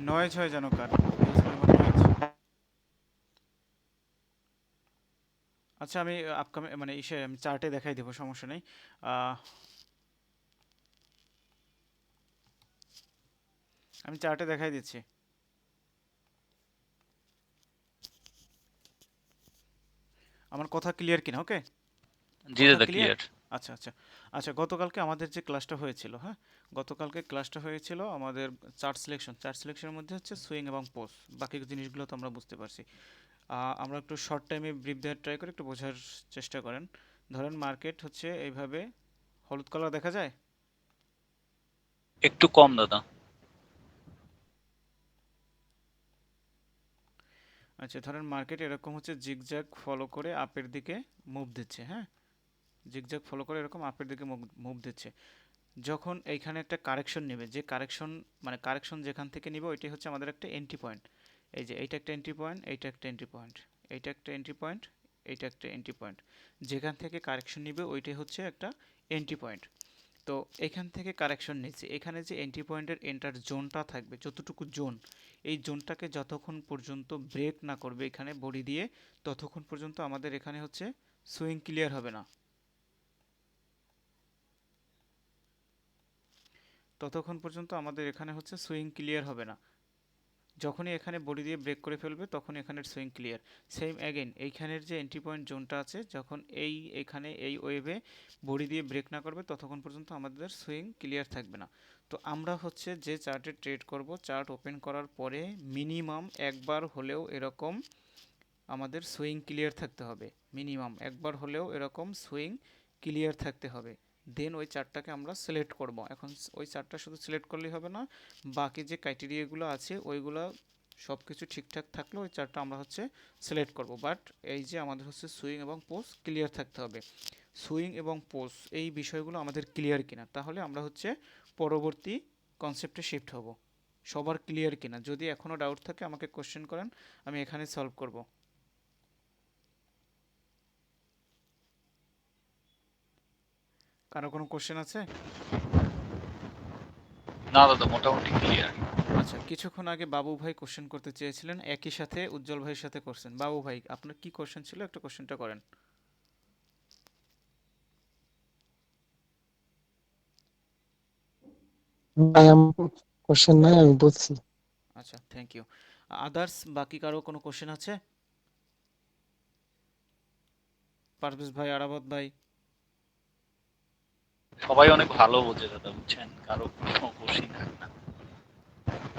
Noise হয় যেন কার, huge পরিমাণ নয়েজ। আচ্ছা আমি আপকামিং মানে ইসে আমি চার্টে দেখাই দেবো, সমস্যা নেই। আহ, আমি চার্টে দেখাই দিচ্ছি। আমার কথা ক্লিয়ার কিনা? ওকে, জি কথা দাদা, ক্লিয়ার। ক্লিয়ার। আচ্ছা আচ্ছা। আচ্ছা, গতকালকে আমাদের যে ক্লাসটা হয়েছিল, হ্যাঁ, গতকালকে ক্লাসটা হয়েছিল আমাদের চার্ট সিলেকশনের মধ্যে হচ্ছে সুইং এবং পোজ। বাকি জিনিসগুলো তো আমরা বুঝতে পারছি। আমরা একটু শর্ট টাইমে ব্রিফ দেওয়ার ট্রাই করে একটু বোঝার চেষ্টা করেন। ধরেন মার্কেট হচ্ছে এইভাবে হলুদ কালার দেখা যায়। একটু কম দাদা। আচ্ছা, ধরেন মার্কেট এরকম হচ্ছে জিগজ্যাগ ফলো করে আপের দিকে মুভ দিচ্ছে, হ্যাঁ, জিগজ্যাগ ফলো করে এরকম আপের দিকে মুভ দিচ্ছে। যখন এইখানে একটা কারেকশন নেবে, যে কারেকশন মানে কারেকশন যেখান থেকে নিবে ওইটাই হচ্ছে আমাদের একটা এন্ট্রি পয়েন্ট। এই যে এইটা একটা এন্ট্রি পয়েন্ট, এইটা একটা এন্ট্রি পয়েন্ট, এইটা একটা এন্ট্রি পয়েন্ট, এইটা একটা এন্ট্রি পয়েন্ট। যেখান থেকে কারেকশন নিবে ওইটাই হচ্ছে একটা এন্ট্রি পয়েন্ট। তো এখান থেকে কারেকশন নিচ্ছে, এখানে যে এন্ট্রি পয়েন্টের এন্টার জোনটা থাকবে, যতটুকু জোন, এই জোনটাকে যতক্ষণ পর্যন্ত ব্রেক না করবে এখানে বডি দিয়ে, ততক্ষণ পর্যন্ত আমাদের এখানে হচ্ছে সুইং ক্লিয়ার হবে না। ততক্ষণ পর্যন্ত আমাদের এখানে হচ্ছে সুইং ক্লিয়ার হবে না। যখনই এখানে বডি দিয়ে ব্রেক করে ফেলবে তখন এখানের সুইং ক্লিয়ার। সেম অ্যাগেন এইখানের যে এন্ট্রি পয়েন্ট জোনটা আছে, যখন এখানে এই ওয়েভে বডি দিয়ে ব্রেক না করবে ততক্ষণ পর্যন্ত আমাদের সুইং ক্লিয়ার থাকবে না। তো আমরা হচ্ছে যে চার্টে ট্রেড করব, চার্ট ওপেন করার পরে মিনিমাম একবার হলেও এরকম আমাদের সুইং ক্লিয়ার থাকতে হবে। মিনিমাম একবার হলেও এরকম সুইং ক্লিয়ার থাকতে হবে। দেন ওই চার্টটাকে আমরা সিলেক্ট করব। এখন ওই চার্টটা শুধু সিলেক্ট করলেই হবে না, বাকি যে ক্রাইটেরিয়াগুলো আছে ওইগুলো সব কিছু ঠিকঠাক থাকলে ওই চার্টটা আমরা হচ্ছে সিলেক্ট করব। বাট এই যে আমাদের হচ্ছে সুইং এবং পোজ ক্লিয়ার থাকতে হবে। সুইং এবং পোজ এই বিষয়গুলো আমাদের ক্লিয়ার কিনা, তাহলে আমরা হচ্ছে পরবর্তী কনসেপ্টে শিফট হব। সবার ক্লিয়ার কিনা? যদি এখনও ডাউট থাকে আমাকে কোশ্চেন করেন, আমি এখানে সলভ করব। কারো কোনো কোশ্চেন আছে? না দাদা, মোটামুটি ক্লিয়ার। আচ্ছা, কিছুক্ষণ আগে বাবু ভাই কোশ্চেন করতে চেয়েছিলেন, একই সাথে উজ্জ্বল ভাইয়ের সাথে করছেন। বাবু ভাই, আপনার কি কোশ্চেন ছিল? একটা কোশ্চেনটা করেন। ভাই আমার কোশ্চেন নাই, আমি বলছি। আচ্ছা, থ্যাংক ইউ। আদার্স বাকি কারো কোনো কোশ্চেন আছে? পারভেজ ভাই, আরাবত ভাই? সবাই অনেক ভালো বোঝে দাদা, বুঝছেন, কারো কোনো কোশ্চিন থাকে না।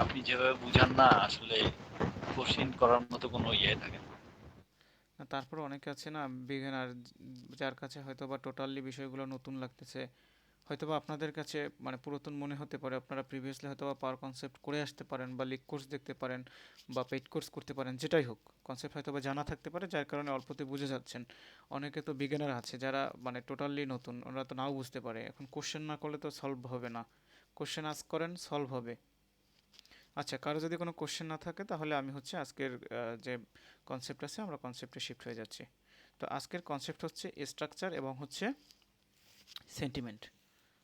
আপনি যেভাবে বুঝান না, আসলে কোশ্চিন করার মতো কোনো ইয়ে থাকে না। না, তারপরে অনেকে আছে না বিগিনার, যার কাছে হয়তো বা টোটালি বিষয়গুলো নতুন লাগতেছে, হয়তোবা আপনাদের কাছে মানে পুরাতন মনে হতে পারে, আপনারা প্রিভিয়াসলি হয়তোবা পাওয়ার কনসেপ্ট করে আসতে পারেন বা লিক কোর্স দেখতে পারেন বা পেইড কোর্স করতে পারেন, যেটাই হোক, কনসেপ্ট হয়তোবা জানা থাকতে পারে যার কারণে অল্পতে বুঝে যাচ্ছেন। অনেকে তো বিগিনার আছে যারা মানে টোটালি নতুন, ওরা তো নাও বুঝতে পারে। এখন কোশ্চেন না করলে তো সলভ হবে না, কোশ্চেন আস্ক করেন, সলভ হবে। আচ্ছা, কারো যদি কোনো কোশ্চেন না থাকে তাহলে আমি হচ্ছে আজকের যে কনসেপ্ট আছে আমরা কনসেপ্টে শিফট হয়ে যাচ্ছি। তো আজকের কনসেপ্ট হচ্ছে স্ট্রাকচার এবং হচ্ছে সেন্টিমেন্ট।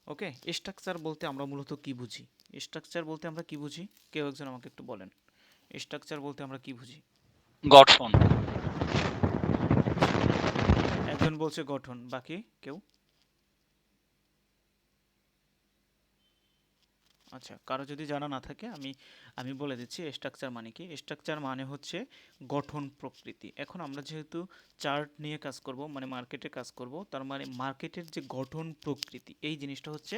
ওকে, স্ট্রাকচার বলতে আমরা মূলত কি বুঝি? স্ট্রাকচার বলতে আমরা কি বুঝি? কেউ একজন আমাকে একটু বলেন, স্ট্রাকচার বলতে আমরা কি বুঝি? গঠন। আচ্ছা, একজন বলছে গঠন, বাকি কেউ? আচ্ছা, কারো যদি জানা না থাকে আমি আমি বলে দিচ্ছি স্ট্রাকচার মানে কি। স্ট্রাকচার মানে হচ্ছে গঠন প্রকৃতি। এখন আমরা যেহেতু চার্ট নিয়ে কাজ করব, মানে মার্কেটে কাজ করব, তার মানে মার্কেটের যে গঠন প্রকৃতি এই জিনিসটা হচ্ছে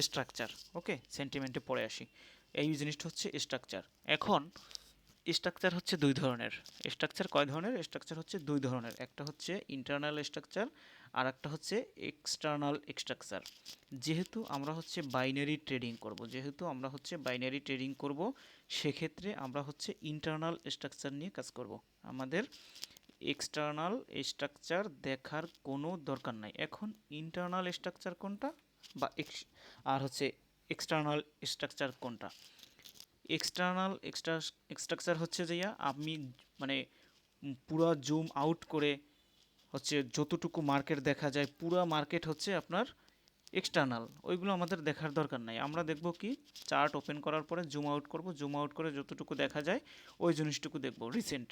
স্ট্রাকচার। ওকে, সেন্টিমেন্টে পড়ে আসি। এই জিনিসটা হচ্ছে স্ট্রাকচার। এখন স্ট্রাকচার হচ্ছে দুই ধরনের। স্ট্রাকচার কয় ধরনের? স্ট্রাকচার হচ্ছে দুই ধরনের, একটা হচ্ছে ইন্টারনাল স্ট্রাকচার আর একটা হচ্ছে এক্সটার্নাল স্ট্রাকচার। যেহেতু আমরা হচ্ছে বাইনারি ট্রেডিং করব, যেহেতু আমরা হচ্ছে বাইনারি ট্রেডিং করব, সেক্ষেত্রে আমরা হচ্ছে ইন্টারনাল স্ট্রাকচার নিয়ে কাজ করব। আমাদের এক্সটার্নাল স্ট্রাকচার দেখার কোনো দরকার নাই। এখন ইন্টারনাল স্ট্রাকচার কোনটা বা আর হচ্ছে এক্সটার্নাল স্ট্রাকচার কোনটা? এক্সটার্নাল স্ট্রাকচার হচ্ছে যে আমি মানে পুরো জুম আউট করে হচ্ছে যতটুকু মার্কেট দেখা যায় পুরো মার্কেট হচ্ছে আপনার এক্সটার্নাল ওইগুলো আমাদের দেখার দরকার নাই। আমরা দেখব কি চার্ট ওপেন করার পরে জুম আউট করব, জুম আউট করে যতটুকু দেখা যায় ওই জিনিসটুকু দেখব, রিসেন্ট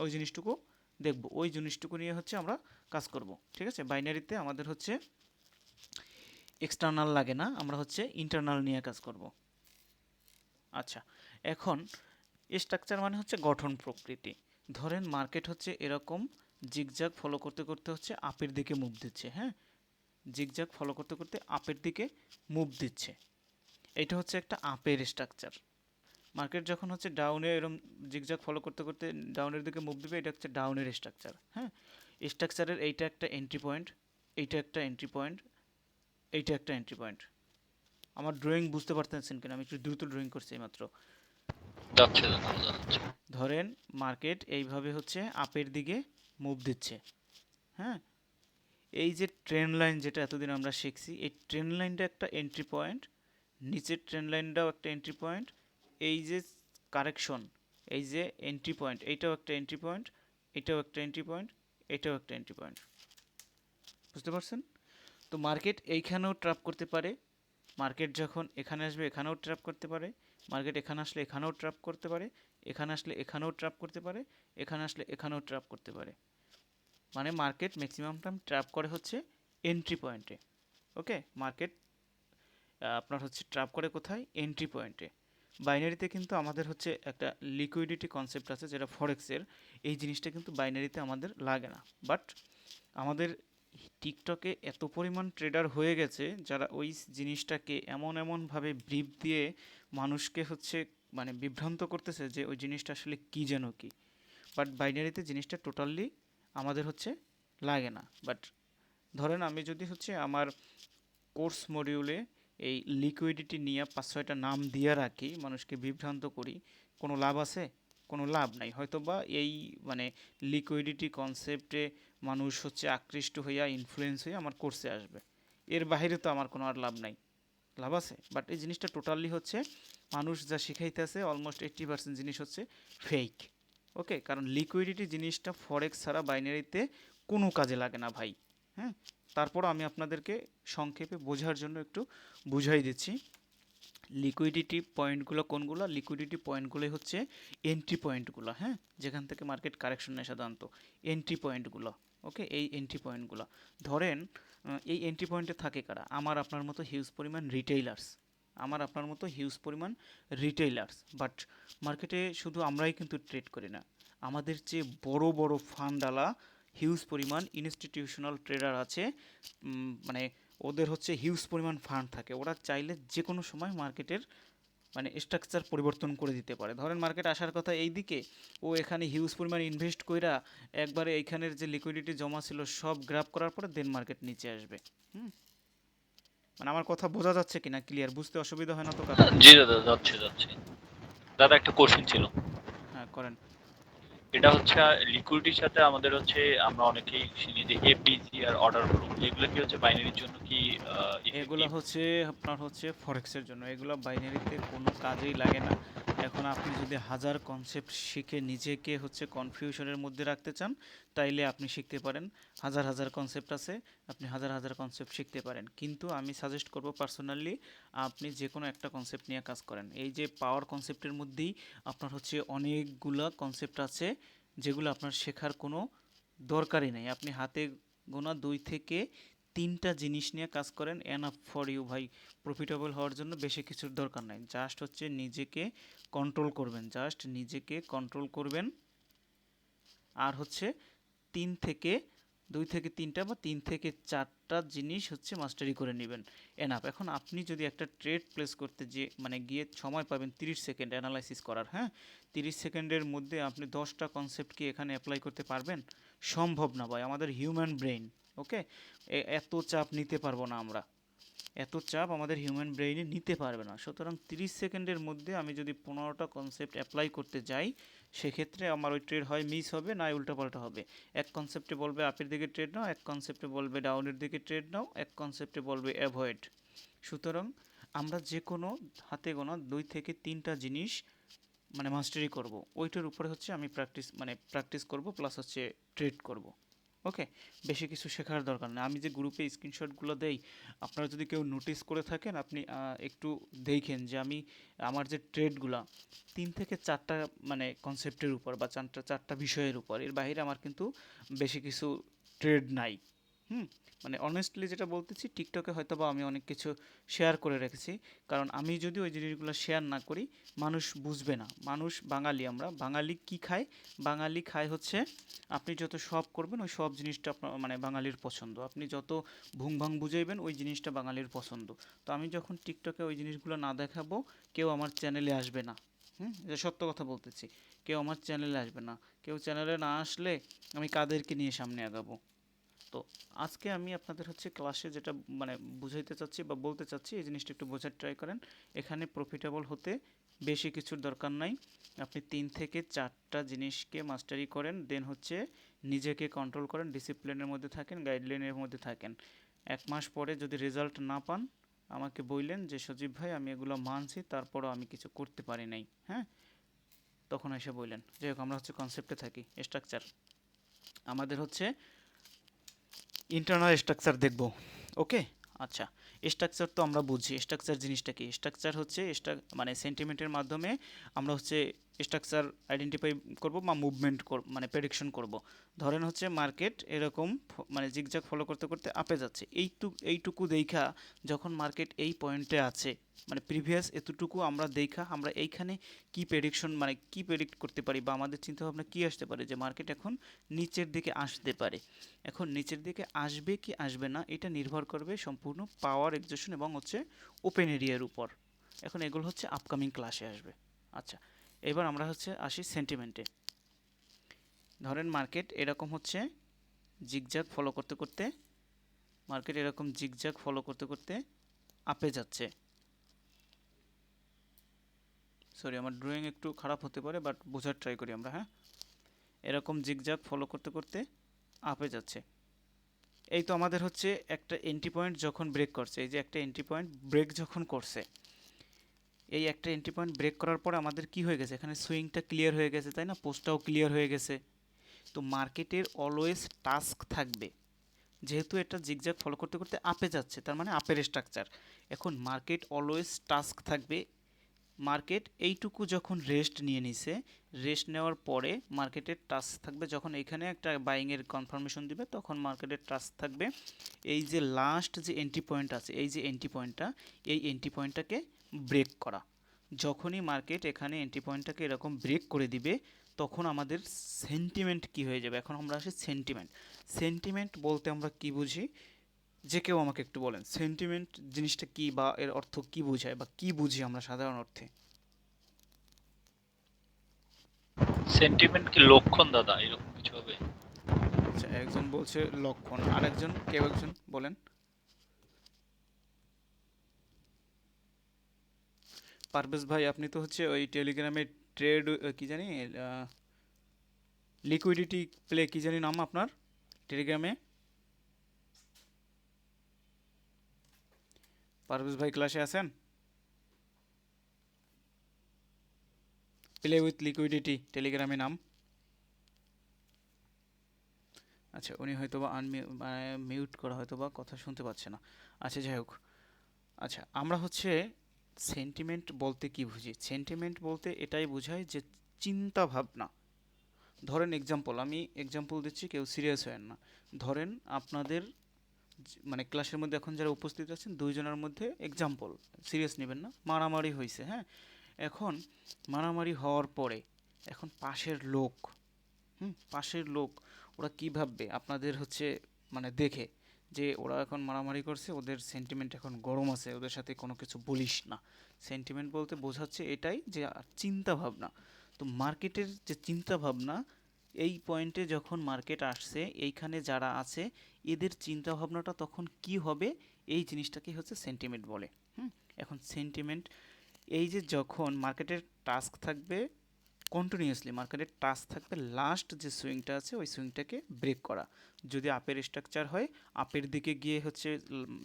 ওই জিনিসটুকু দেখব, ওই জিনিসটুকু নিয়ে হচ্ছে আমরা কাজ করব। ঠিক আছে, বাইনারিতে আমাদের হচ্ছে এক্সটার্নাল লাগে না, আমরা হচ্ছে ইন্টারনাল নিয়ে কাজ করব। আচ্ছা, এখন স্ট্রাকচার মানে হচ্ছে গঠন প্রকৃতি। ধরেন মার্কেট হচ্ছে এরকম জিগজ্যাগ ফলো করতে করতে হচ্ছে আপের দিকে মুভ দিচ্ছে, হ্যাঁ, জিগজ্যাগ ফলো করতে করতে আপের দিকে মুভ দিচ্ছে, এটা হচ্ছে একটা আপের স্ট্রাকচার। মার্কেট যখন হচ্ছে ডাউনে এরকম জিগজ্যাগ ফলো করতে করতে ডাউনের দিকে মুভ দিবে, এটা হচ্ছে ডাউনের স্ট্রাকচার। হ্যাঁ, স্ট্রাকচারের এইটা একটা এন্ট্রি পয়েন্ট, এইটা একটা এন্ট্রি পয়েন্ট, এইটা একটা এন্ট্রি পয়েন্ট। আমার ড্রয়িং বুঝতে পারতেছেন কিনা? আমি একটু দ্রুত ড্রয়িং করছি এইমাত্র। যাচ্ছে দাদা, বোঝা যাচ্ছে। ধরেন মার্কেট এইভাবে হচ্ছে আপের দিকে মুভ দিচ্ছে, হ্যাঁ, এই যে ট্রেন্ড লাইন যেটা এতদিন আমরা শিখছি, এই ট্রেন্ড লাইনটা একটা এন্ট্রি পয়েন্ট, নিচের ট্রেন্ড লাইনটাও একটা এন্ট্রি পয়েন্ট, এই যে কারেকশন, এই যে এন্ট্রি পয়েন্ট, এইটাও একটা এন্ট্রি পয়েন্ট, এটাও একটা এন্ট্রি পয়েন্ট, এটাও একটা এন্ট্রি পয়েন্ট। বুঝতে পারছেন? তো মার্কেট এইখানেও ট্র্যাপ করতে পারে, মার্কেট যখন এখানে আসবে এখানেও ট্র্যাপ করতে পারে, মার্কেট এখানে আসলে এখানেও ট্র্যাপ করতে পারে, এখানে আসলে এখানেও ট্র্যাপ করতে পারে, এখানে আসলে এখানেও ট্র্যাপ করতে পারে। মানে মার্কেট ম্যাক্সিমাম টাইম ট্র্যাপ করে হচ্ছে এন্ট্রি পয়েন্টে। ওকে, মার্কেট আপনার হচ্ছে ট্র্যাপ করে কোথায়? এন্ট্রি পয়েন্টে। বাইনারিতে কিন্তু আমাদের হচ্ছে একটা লিকুইডিটি কনসেপ্ট আছে যেটা ফরেক্সের, এই জিনিসটা কিন্তু বাইনারিতে আমাদের লাগে না। বাট আমাদের টিকটকে এত পরিমাণ ট্রেডার হয়ে গেছে যারা ওই জিনিসটাকে এমন এমনভাবে ব্রিফ দিয়ে মানুষকে হচ্ছে মানে বিভ্রান্ত করতেছে যে ওই জিনিসটা আসলে কী যেন কি। বাট বাইনারিতে জিনিসটা টোটালি আমাদের হচ্ছে লাগে না। বাট ধরেন আমি যদি হচ্ছে আমার কোর্স মডিউলে এই লিকুইডিটি নিয়ে 5-6টা নাম দিয়ে রাখি, মানুষকে বিভ্রান্ত করি, কোনো লাভ আছে? কোনো লাভ নাই। হয়তোবা এই মানে লিকুইডিটি কনসেপ্টে মানুষ হচ্ছে আকৃষ্ট হইয়া ইনফ্লুয়েন্স হয়ে আমার কোর্সে আসবে, এর বাইরে তো আমার কোনো আর লাভ নাই। লাভ আছে, বাট এই জিনিসটা টোটালি হচ্ছে মানুষ যা শিখাইতেছে অলমোস্ট 80% জিনিস হচ্ছে ফেক। ওকে, কারণ লিকুইডিটি জিনিসটা ফরেক্স ছাড়া বাইনারিতে কোনো কাজে লাগে না ভাই। হ্যাঁ, তারপর আমি আপনাদেরকে সংক্ষেপে বোঝার জন্য একটু বুঝাই দিচ্ছি। লিকুইডিটি পয়েন্টগুলো কোনগুলো? লিকুইডিটি পয়েন্টগুলোই হচ্ছে এন্ট্রি পয়েন্টগুলো, হ্যাঁ, যেখান থেকে মার্কেট কারেকশন নেয় সাধারণত, এন্ট্রি পয়েন্টগুলো। ওকে, এই এন্ট্রি পয়েন্টগুলো ধরেন এই এন্ট্রি পয়েন্টে থাকে কারা? আমার আপনার মতো হিউজ পরিমাণ রিটেইলার্স, আমার আপনার মতো হিউজ পরিমাণ রিটেইলার্স। বাট মার্কেটে শুধু আমরাই কিন্তু ট্রেড করি না, আমাদের চেয়ে বড় বড় ফান্ডালা হিউজ পরিমাণ ইনস্টিটিউশনাল ট্রেডার আছে। মানে ওদের হচ্ছে হিউজ পরিমাণ ফান্ড থাকে, ওরা চাইলে যে কোনো সময় মার্কেটের মানে স্ট্রাকচার পরিবর্তন করে দিতে পারে। ধরেন মার্কেট আসার কথা এই দিকে, ও এখানে হিউজ পরিমাণ ইনভেস্ট কইরা একবারে এইখানের যে লিকুইডিটি জমা ছিল সব গ্র্যাব করার পরে দেন মার্কেট নিচে আসবে। হুম, মানে আমার কথা বোঝা যাচ্ছে কিনা ক্লিয়ার? বুঝতে অসুবিধা হয় না তো কারো? জি দাদা, যাচ্ছে যাচ্ছে। দাদা একটা কোশ্চেন ছিল, হ্যাঁ করেন। এটা হচ্ছে লিকুইডিটির সাথে আমাদের হচ্ছে আমরা অনেকেই চিনি যে এপিজি আর অর্ডার ফ্লো, এগুলো কি হচ্ছে বাইনারির জন্য কি এগুলো ইফেক্টিভ? হচ্ছে আপনার হচ্ছে ফরেক্সের জন্য, এগুলো বাইনারিতে কোনো কাজেই লাগে না। এখন আপনি যদি হাজার কনসেপ্ট শিখে নিজেকে হচ্ছে কনফিউশনের মধ্যে রাখতে চান, তাইলে আপনি শিখতে পারেন। হাজার হাজার কনসেপ্ট আছে, আপনি হাজার হাজার কনসেপ্ট শিখতে পারেন, কিন্তু আমি সাজেস্ট করব পার্সোনালি আপনি যে কোনো একটা কনসেপ্ট নিয়ে কাজ করেন। এই যে পাওয়ার কনসেপ্টের মধ্যেই আপনার হচ্ছে অনেকগুলা কনসেপ্ট আছে যেগুলো আপনার শেখার কোনো দরকারই নেই। আপনি হাতে গোনা 2 থেকে 3টা জিনিস নিয়ে কাজ করেন, এনাফ ফর ইউ ভাই। প্রফিটেবল হওয়ার জন্য বেশি কিছুর দরকার নাই, জাস্ট হচ্ছে নিজেকে কন্ট্রোল করবেন, জাস্ট নিজেকে কন্ট্রোল করবেন। আর হচ্ছে 2 থেকে 3টা বা 3 থেকে 4টা জিনিস হচ্ছে মাস্টারি করে নেবেন, এনাফ। এখন আপনি যদি একটা ট্রেড প্লেস করতে যে মানে গিয়ে সময় পাবেন 30 সেকেন্ড অ্যানালাইসিস করার, হ্যাঁ, 30 সেকেন্ডের মধ্যে আপনি 10টা কনসেপ্ট কি এখানে অ্যাপ্লাই করতে পারবেন? সম্ভব না ভাই, আমাদের হিউম্যান ব্রেইন। ওকে, এত চাপ নিতে পারবো না আমরা, এত চাপ আমাদের হিউম্যান ব্রেইনে নিতে পারবে না। সুতরাং 30 সেকেন্ডের মধ্যে আমি যদি 15টা কনসেপ্ট অ্যাপ্লাই করতে যাই, সেক্ষেত্রে আমার ওই ট্রেড হয় মিস হবে, না উল্টাপাল্টা হবে। এক কনসেপ্টে বলবে আপের দিকে ট্রেড নাও, এক কনসেপ্টে বলবে ডাউনের দিকে ট্রেড নাও, এক কনসেপ্টে বলবে অ্যাভয়েড। সুতরাং আমরা যে কোনো হাতে গোনা 2 থেকে 3টা জিনিস মানে মাস্টারি করব, ওইটার উপরে হচ্ছে আমি প্র্যাকটিস করব প্লাস হচ্ছে ট্রেড করব। ওকে, বেশি কিছু শেখার দরকার নেই। আমি যে গ্রুপে স্ক্রিনশটগুলো দেই, আপনারা যদি কেউ নোটিস করে থাকেন, আপনি একটু দেখেন যে আমি আমার যে ট্রেডগুলা 3 থেকে 4টা মানে কনসেপ্টের উপর বা চারটা বিষয়ের উপর, এর বাইরে আমার কিন্তু বেশি কিছু ট্রেড নাই। হুম, মানে অনেস্টলি যেটা বলতেছি, টিকটকে হয়তো বা আমি অনেক কিছু শেয়ার করে রেখেছি, কারণ আমি যদি ওই জিনিসগুলো শেয়ার না করি মানুষ বুঝবে না। মানুষ বাঙালি, আমরা বাঙালি কি খায়? বাঙালি খায় হচ্ছে, আপনি যত সব করবেন ওই সব জিনিসটা আপনার মানে বাঙালির পছন্দ, আপনি যত ভুং ভাং বুঝাইবেন ওই জিনিসটা বাঙালির পছন্দ। তো আমি যখন টিকটকে ওই জিনিসগুলো না দেখাবো, কেউ আমার চ্যানেলে আসবে না। হুম, এটা সত্য কথা বলতেছি, কেউ আমার চ্যানেলে আসবে না। কেউ চ্যানেলে না আসলে আমি কাদেরকে নিয়ে সামনে আগাবো? তো আজকে আমি আপনাদের হচ্ছে ক্লাসে যেটা মানে বুঝাইতে চাচ্ছি বা বলতে চাচ্ছি, এই জিনিসটা একটু বোঝার ট্রাই করেন। এখানে প্রফিটেবল হতে বেশি কিছুর দরকার নাই। আপনি 3 থেকে 4টা জিনিসকে মাস্টারি করেন, দেন হচ্ছে নিজেকে কন্ট্রোল করেন, ডিসিপ্লিনের মধ্যে থাকেন, গাইডলাইনের মধ্যে থাকেন। 1 মাস পরে যদি রেজাল্ট না পান, আমাকে বললেন যে সজীব ভাই আমি এগুলো মানছি, তারপরও আমি কিছু করতে পারি নাই, হ্যাঁ, তখন এসে বললেন। যাই হোক, আমরা হচ্ছে কনসেপ্টে থাকি। স্ট্রাকচার আমাদের হচ্ছে ইন্টারনাল স্ট্রাকচার দেখব। ওকে, আচ্ছা, স্ট্রাকচার তো আমরা বুঝি। স্ট্রাকচার জিনিসটা কি? স্ট্রাকচার হচ্ছে মানে সেন্টিমেন্টের মাধ্যমে আমরা হচ্ছে স্ট্রাকচার আইডেন্টিফাই করব বা মুভমেন্ট মানে প্রেডিকশন করব। ধরেন হচ্ছে মার্কেট এরকম মানে জিগজ্যাগ ফলো করতে করতে আপে যাচ্ছে, এইটুকু দেখা যখন মার্কেট এই পয়েন্টে আছে, মানে প্রিভিয়াস এতটুকু আমরা দেখা আমরা এইখানে কি প্রেডিকশন মানে কি প্রেডিক্ট করতে পারি বা আমাদের চিন্তাভাবনা কি আসতে পারে যে মার্কেট এখন নিচের দিকে আসতে পারে। এখন নিচের দিকে আসবে কি আসবে না এটা নির্ভর করবে সম্পূর্ণ পাওয়ার এক্সেশন এবং হচ্ছে ওপেন এরিয়ার উপর। এখন এগুলো হচ্ছে আপকামিং ক্লাসে আসবে। আচ্ছা, এবার আমরা হচ্ছে আসি সেন্টিমেন্টে। ধরেন মার্কেট এরকম হচ্ছে জিগজ্যাগ ফলো করতে করতে, মার্কেট এরকম জিগজ্যাগ ফলো করতে করতে আপে যাচ্ছে। সরি, আমার ড্রয়িং একটু খারাপ হতে পারে, বাট বোঝার ট্রাই করি আমরা, হ্যাঁ। এরকম জিগজ্যাগ ফলো করতে করতে আপে যাচ্ছে। এই তো আমাদের হচ্ছে একটা এন্ট্রি পয়েন্ট যখন ব্রেক করছে, এই যে একটা এন্ট্রি পয়েন্ট ব্রেক যখন করছে, এই একটা এন্ট্রি পয়েন্ট ব্রেক করার পরে আমাদের কি হয়ে গেছে? এখানে সুইংটা ক্লিয়ার হয়ে গেছে, তাই না? পোস্টটাও ক্লিয়ার হয়ে গেছে। তো মার্কেটের অলওয়েজ টাস্ক থাকবে, যেহেতু এটা জিগজ্যাগ ফলো করতে করতে আপে যাচ্ছে, তার মানে আপের স্ট্রাকচার। এখন মার্কেট অলওয়েজ টাস্ক থাকবে। মার্কেট এইটুকু যখন রেস্ট নিয়ে নিছে, রেস্ট নেওয়ার পরে মার্কেটের টাস্ক থাকবে, যখন এখানে একটা বাইংয়ের কনফার্মেশন দিবে তখন মার্কেটের টাস্ক থাকবে এই যে লাস্ট যে এন্ট্রি পয়েন্ট আছে, এই যে এন্ট্রি পয়েন্টটা, এই এন্ট্রি পয়েন্টটাকে ব্রেক করা। যখনই মার্কেট এখানে এন্ট্রি পয়েন্টটাকে এরকম ব্রেক করে দিবে, তখন আমাদের সেন্টিমেন্ট কি হয়ে যাবে? এখন আমরা আসি সেন্টিমেন্ট। সেন্টিমেন্ট বলতে আমরা কি বুঝি? যে কেউ আমাকে একটু বলেন সেন্টিমেন্ট জিনিসটা কি, বা এর অর্থ কি বোঝায় বা কি বুঝি আমরা সাধারণ অর্থে? সেন্টিমেন্ট কি লক্ষণ দাদা, এরকম কিছু হবে? আচ্ছা, একজন বলছে লক্ষণ, আরেকজন কেউ একজন বলেন। পারভেজ ভাই, আপনি তো হচ্ছে ওই টেলিগ্রামে ট্রেড কি জানি লিকুইডিটি প্লে কি জানি নাম আপনার টেলিগ্রামে। পারভেজ ভাই ক্লাসে আছেন? প্লে উইথ লিকুইডিটি টেলিগ্রামে নাম। আচ্ছা, উনি হয়তো বা মিউট করা, হয়তো বা কথা শুনতে পাচ্ছে না। আচ্ছা, যাই হোক। আচ্ছা, আমরা হচ্ছে সেন্টিমেন্ট বলতে কি বুঝি? সেন্টিমেন্ট বলতে এটাই বোঝায় যে চিন্তা ভাবনা। ধরেন এক্সাম্পল, আমি এক্সাম্পল দিচ্ছি, কেউ সিরিয়াস হয়েন না। ধরেন আপনাদের মানে ক্লাসের মধ্যে এখন যারা উপস্থিত আছেন, দুইজনের মধ্যে এক্সাম্পল, সিরিয়াস নেবেন না, মারামারি হয়েছে, হ্যাঁ। এখন মারামারি হওয়ার পরে এখন পাশের লোক, পাশের লোক ওরা কি ভাববে আপনাদের হচ্ছে মানে দেখে, যে ওরা এখন মারামারি করছে, ওদের সেন্টিমেন্ট এখন গরম আছে, ওদের সাথে কোনো কিছু বলিস না। সেন্টিমেন্ট বলতে বোঝাচ্ছে এটাই যে চিন্তা ভাবনা। তো মার্কেটের যে চিন্তা ভাবনা, এই পয়েন্টে যখন মার্কেট আসছে, এইখানে যারা আছে এদের চিন্তা ভাবনাটা তখন কি হবে, এই জিনিসটাকে হচ্ছে সেন্টিমেন্ট বলে। হুম, এখন সেন্টিমেন্ট এই যে যখন মার্কেটের টাস্ক থাকবে, কন্টিনিউয়াসলি মার্কেটের টাস্ক থাকবে লাস্ট যে সুইংটা আছে ওই সুইংটাকে ব্রেক করা। যদি আপের স্ট্রাকচার হয়, আপের দিকে গিয়ে হচ্ছে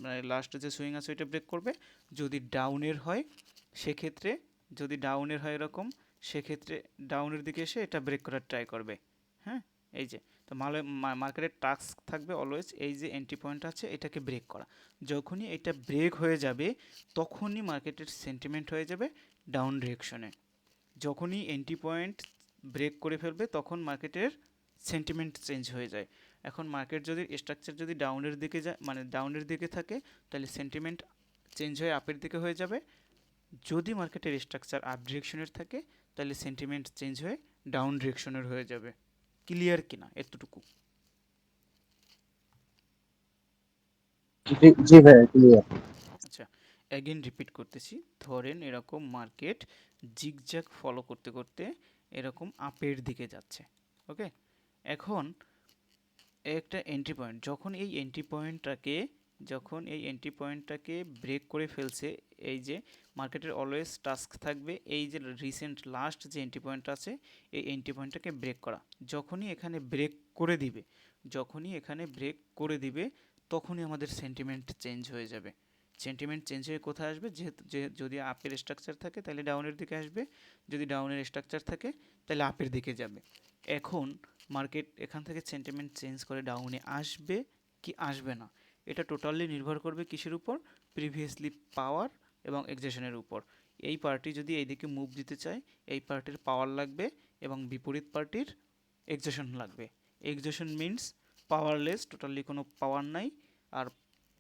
মানে লাস্ট যে সুইং আছে ওইটা ব্রেক করবে। যদি ডাউনের হয় সেক্ষেত্রে, যদি ডাউনের হয় এরকম, সেক্ষেত্রে ডাউনের দিকে এসে এটা ব্রেক করার ট্রাই করবে। হ্যাঁ, এই যে তো মার্কেটের টাস্ক থাকবে অলওয়েজ এই যে এন্ট্রি পয়েন্ট আছে এটাকে ব্রেক করা। যখনই এটা ব্রেক হয়ে যাবে তখনই মার্কেটের সেন্টিমেন্ট হয়ে যাবে ডাউন ডিরেকশনে। যখনই এন্ট্রি পয়েন্ট ব্রেক করে ফেলবে তখন মার্কেটের সেন্টিমেন্ট চেঞ্জ হয়ে যায়। এখন মার্কেট যদি স্ট্রাকচার যদি ডাউনের দিকে যায় মানে ডাউনের দিকে থাকে তাহলে সেন্টিমেন্ট চেঞ্জ হয়ে আপের দিকে হয়ে যাবে। যদি মার্কেটের স্ট্রাকচার আপ ডিরেকশনের থাকে তাহলে সেন্টিমেন্ট চেঞ্জ হয়ে ডাউন ডিরেকশনের হয়ে যাবে। ক্লিয়ার কিনা এতটুকু? জি জি ভাইয়া ক্লিয়ার। আচ্ছা, অ্যাগেন রিপিট করতেছি। ধরেন এরকম মার্কেট জিগজ্যাগ ফলো করতে করতে এরকম আপের দিকে যাচ্ছে। ওকে, এখন একটা এন্ট্রি পয়েন্ট, যখন এই এন্ট্রি পয়েন্টটাকে ব্রেক করে ফেলছে, এই যে মার্কেটের অলওয়েজ টাস্ক থাকবে এই যে রিসেন্ট লাস্ট যে এন্ট্রি পয়েন্ট আছে এই এন্ট্রি পয়েন্টটাকে ব্রেক করা। যখনই এখানে ব্রেক করে দিবে তখনই আমাদের সেন্টিমেন্ট চেঞ্জ হয়ে যাবে। সেন্টিমেন্ট চেঞ্জ হয়ে কোথায় আসবে? যেহেতু যদি আপের স্ট্রাকচার থাকে তাহলে ডাউনের দিকে আসবে, যদি ডাউনের স্ট্রাকচার থাকে তাহলে আপের দিকে যাবে। এখন মার্কেট এখান থেকে সেন্টিমেন্ট চেঞ্জ করে ডাউনে আসবে কি আসবে না, এটা টোটালি নির্ভর করবে কিসের উপর? প্রিভিয়াসলি পাওয়ার এবং এক্সেশনের উপর। এই পার্টি যদি এইদিকে মুভ দিতে চায় এই পার্টির পাওয়ার লাগবে এবং বিপরীত পার্টির এক্সেশন লাগবে। এক্সেশন মিন্স পাওয়ারলেস, টোটালি কোনো পাওয়ার নাই। আর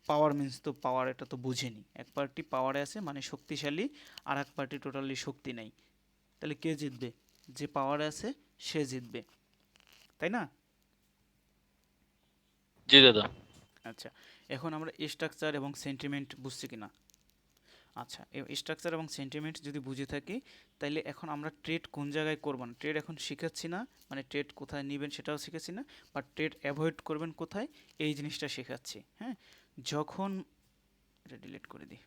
পাওয়ার মিন্স তো পাওয়ার, এটা তো বুঝেনি। এক পার্টি পাওয়ারে আছে মানে শক্তিশালী, আর এক পার্টি টোটালি শক্তি নাই। তাহলে কে জিতবে? যে পাওয়ারে আছে সে জিতবে, তাই না? জি দাদা। আচ্ছা, এখন আমরা স্ট্রাকচার এবং সেন্টিমেন্ট বুঝছি কিনা? আচ্ছা, স্ট্রাকচার এবং সেন্টিমেন্ট যদি বুঝে থাকি তাইলে এখন আমরা ট্রেড কোন জায়গায় করব না, ট্রেড এখন শিখাচ্ছি না, মানে ট্রেড কোথায় নেবেন সেটাও শিখাচ্ছি না, বাট ট্রেড অ্যাভয়েড করবেন কোথায় এই জিনিসটা শেখাচ্ছি। হ্যাঁ, যখন এটা ডিলিট করে দিই,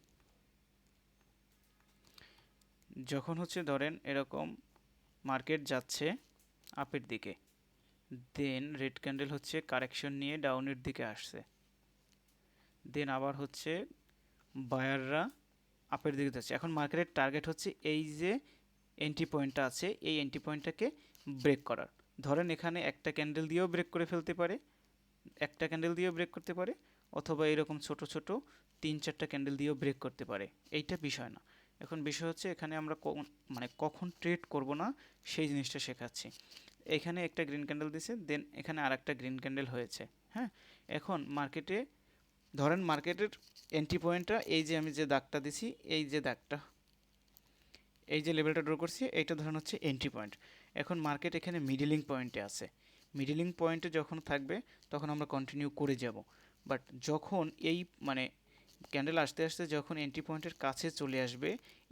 যখন হচ্ছে ধরেন এরকম মার্কেট যাচ্ছে আপের দিকে, দেন রেড ক্যান্ডেল হচ্ছে কারেকশন নিয়ে ডাউনের দিকে আসছে, দেন আবার হচ্ছে বায়াররা আপের দিকে যাচ্ছে। এখন মার্কেটের টার্গেট হচ্ছে এই যে এন্ট্রি পয়েন্টটা আছে এই এন্ট্রি পয়েন্টটাকে ব্রেক করার। ধরেন এখানে একটা ক্যান্ডেল দিয়েও ব্রেক করে ফেলতে পারে, একটা ক্যান্ডেল দিয়েও ব্রেক করতে পারে, অথবা এরকম ছোট ছোট 3-4টা ক্যান্ডেল দিয়েও ব্রেক করতে পারে, এইটা বিষয় না। এখন বিষয় হচ্ছে এখানে আমরা মানে কখন ট্রেড করব না সেই জিনিসটা শেখাচ্ছি। এখানে একটা গ্রিন ক্যান্ডেল দিছে, দেন এখানে আর একটা গ্রিন ক্যান্ডেল হয়েছে। হ্যাঁ, এখন মার্কেটে ধরেন মার্কেটের এন্ট্রি পয়েন্টটা এই যে আমি যে দাগটা দিছি, এই যে দাগটা, এই যে লেভেলটা ড্র করছি এইটা ধরেন হচ্ছে এন্ট্রি পয়েন্ট। এখন মার্কেট এখানে মিডলিং পয়েন্টে আছে, মিডলিং পয়েন্টে যখন থাকবে তখন আমরা কন্টিনিউ করে যাব। বাট যখন এই মানে ক্যান্ডেল আসতে আসতে যখন এন্ট্রি পয়েন্টের কাছে চলে আসবে,